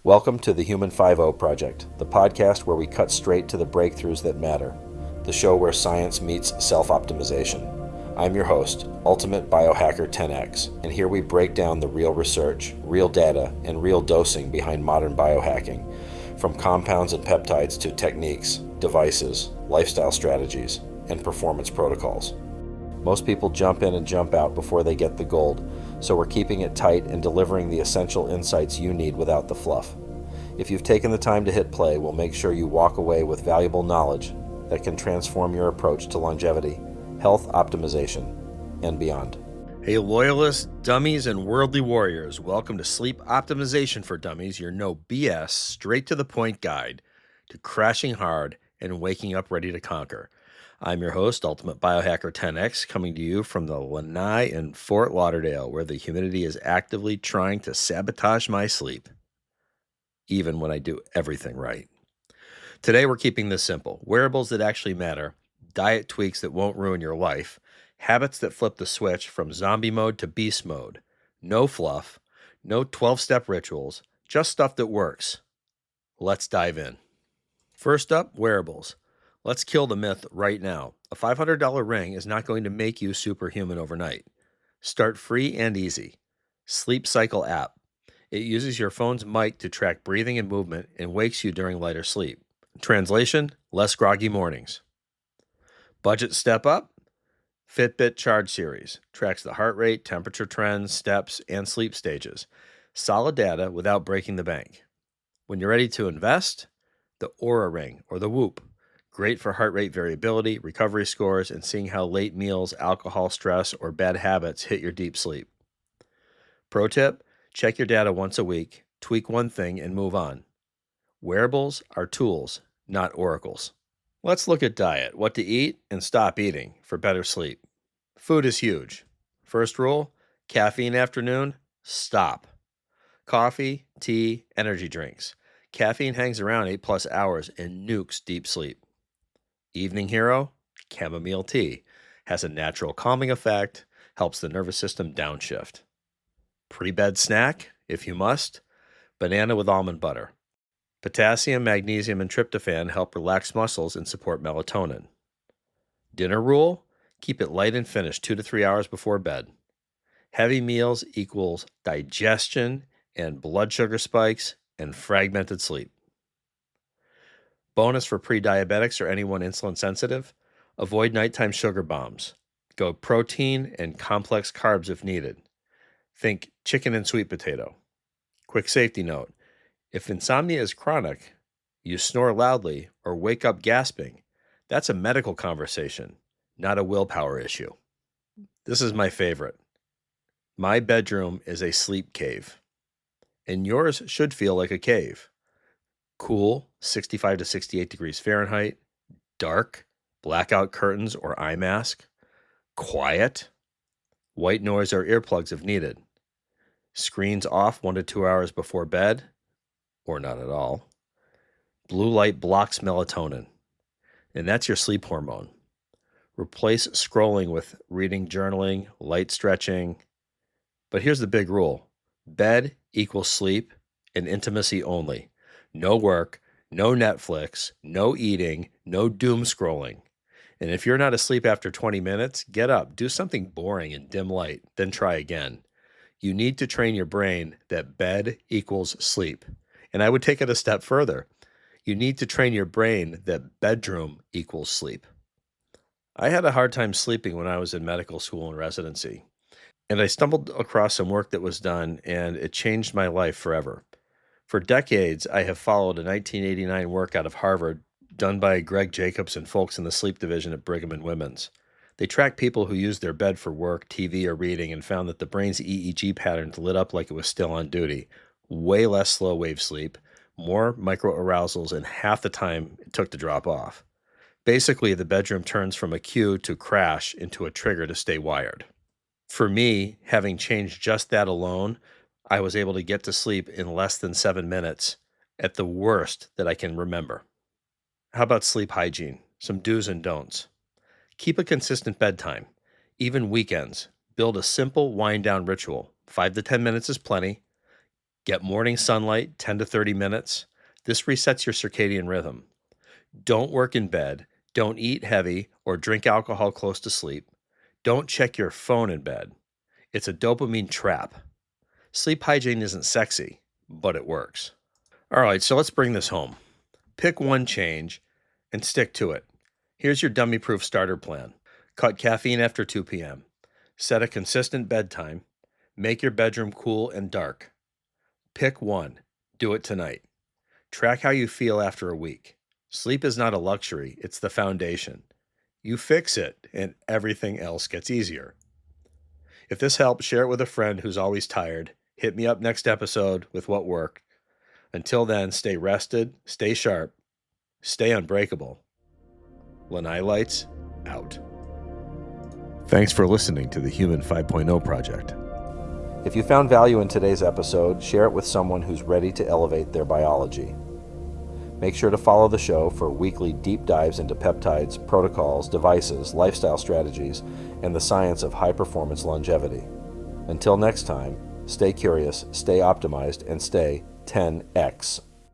Welcome to the Human 5 Project, the podcast where we cut straight to the breakthroughs that matter, the show where science meets self-optimization. I'm your host, Ultimate Biohacker 10X, and here we break down the real research, real data, and real dosing behind modern biohacking, from compounds and peptides to techniques, devices, lifestyle strategies, and performance protocols. Most people jump in and jump out before they get the gold, so we're keeping it tight and delivering the essential insights you need without the fluff. If you've taken the time to hit play, we'll make sure you walk away with valuable knowledge that can transform your approach to longevity, health optimization, and beyond. Hey loyalists, dummies, and worldly warriors, welcome to Sleep Optimization for Dummies, your no BS, straight to the point guide to crashing hard and waking up ready to conquer. I'm your host, Ultimate Biohacker 10X, coming to you from the Lanai in Fort Lauderdale, where the humidity is actively trying to sabotage my sleep, even when I do everything right. Today we're keeping this simple. Wearables that actually matter, diet tweaks that won't ruin your life, habits that flip the switch from zombie mode to beast mode, no fluff, no 12-step rituals, just stuff that works. Let's dive in. First up, wearables. Let's kill the myth right now. A $500 ring is not going to make you superhuman overnight. Start free and easy. Sleep Cycle app. It uses your phone's mic to track breathing and movement and wakes you during lighter sleep. Translation, less groggy mornings. Budget step up. Fitbit Charge Series. Tracks the heart rate, temperature trends, steps, and sleep stages. Solid data without breaking the bank. When you're ready to invest, the Oura ring or the Whoop. Great for heart rate variability, recovery scores, and seeing how late meals, alcohol, stress, or bad habits hit your deep sleep. Pro tip, check your data once a week, tweak one thing, and move on. Wearables are tools, not oracles. Let's look at diet, what to eat and stop eating for better sleep. Food is huge. First rule, caffeine afternoon, stop. Coffee, tea, energy drinks. Caffeine hangs around 8+ hours and nukes deep sleep. Evening hero, chamomile tea. Has a natural calming effect, helps the nervous system downshift. Pre-bed snack, if you must, banana with almond butter. Potassium, magnesium, and tryptophan help relax muscles and support melatonin. Dinner rule, keep it light and finished 2 to 3 hours before bed. Heavy meals equals digestion and blood sugar spikes and fragmented sleep. Bonus for pre-diabetics or anyone insulin sensitive, avoid nighttime sugar bombs. Go protein and complex carbs if needed. Think chicken and sweet potato. Quick safety note, if insomnia is chronic, you snore loudly or wake up gasping, that's a medical conversation, not a willpower issue. This is my favorite. My bedroom is a sleep cave, and yours should feel like a cave. Cool, 65 to 68 degrees Fahrenheit. Dark, blackout curtains or eye mask. Quiet, white noise or earplugs if needed. Screens off 1 to 2 hours before bed, or not at all. Blue light blocks melatonin, and that's your sleep hormone. Replace scrolling with reading, journaling, light stretching. But here's the big rule. Bed equals sleep and intimacy only. No work, no Netflix, no eating, no doom scrolling. And if you're not asleep after 20 minutes, get up, do something boring in dim light, then try again. You need to train your brain that bed equals sleep. And I would take it a step further. You need to train your brain that bedroom equals sleep. I had a hard time sleeping when I was in medical school and residency. And I stumbled across some work that was done, and it changed my life forever. For decades, I have followed a 1989 work out of Harvard done by Greg Jacobs and folks in the sleep division at Brigham and Women's. They tracked people who used their bed for work, TV, or reading and found that the brain's EEG patterns lit up like it was still on duty. Way less slow wave sleep, more microarousals, and half the time it took to drop off. Basically, the bedroom turns from a cue to crash into a trigger to stay wired. For me, having changed just that alone, I was able to get to sleep in less than 7 minutes at the worst that I can remember. How about sleep hygiene? Some do's and don'ts. Keep a consistent bedtime. Even weekends. Build a simple wind-down ritual. 5 to 10 minutes is plenty. Get morning sunlight, 10 to 30 minutes. This resets your circadian rhythm. Don't work in bed. Don't eat heavy or drink alcohol close to sleep. Don't check your phone in bed. It's a dopamine trap. Sleep hygiene isn't sexy, but it works. All right, so let's bring this home. Pick one change and stick to it. Here's your dummy-proof starter plan. Cut caffeine after 2 p.m. Set a consistent bedtime. Make your bedroom cool and dark. Pick one. Do it tonight. Track how you feel after a week. Sleep is not a luxury, it's the foundation. You fix it, and everything else gets easier. If this helps, share it with a friend who's always tired. Hit me up next episode with what worked. Until then, stay rested, stay sharp, stay unbreakable. Lanai Lights, out. Thanks for listening to the Human 5.0 Project. If you found value in today's episode, share it with someone who's ready to elevate their biology. Make sure to follow the show for weekly deep dives into peptides, protocols, devices, lifestyle strategies, and the science of high-performance longevity. Until next time, stay curious, stay optimized, and stay 10x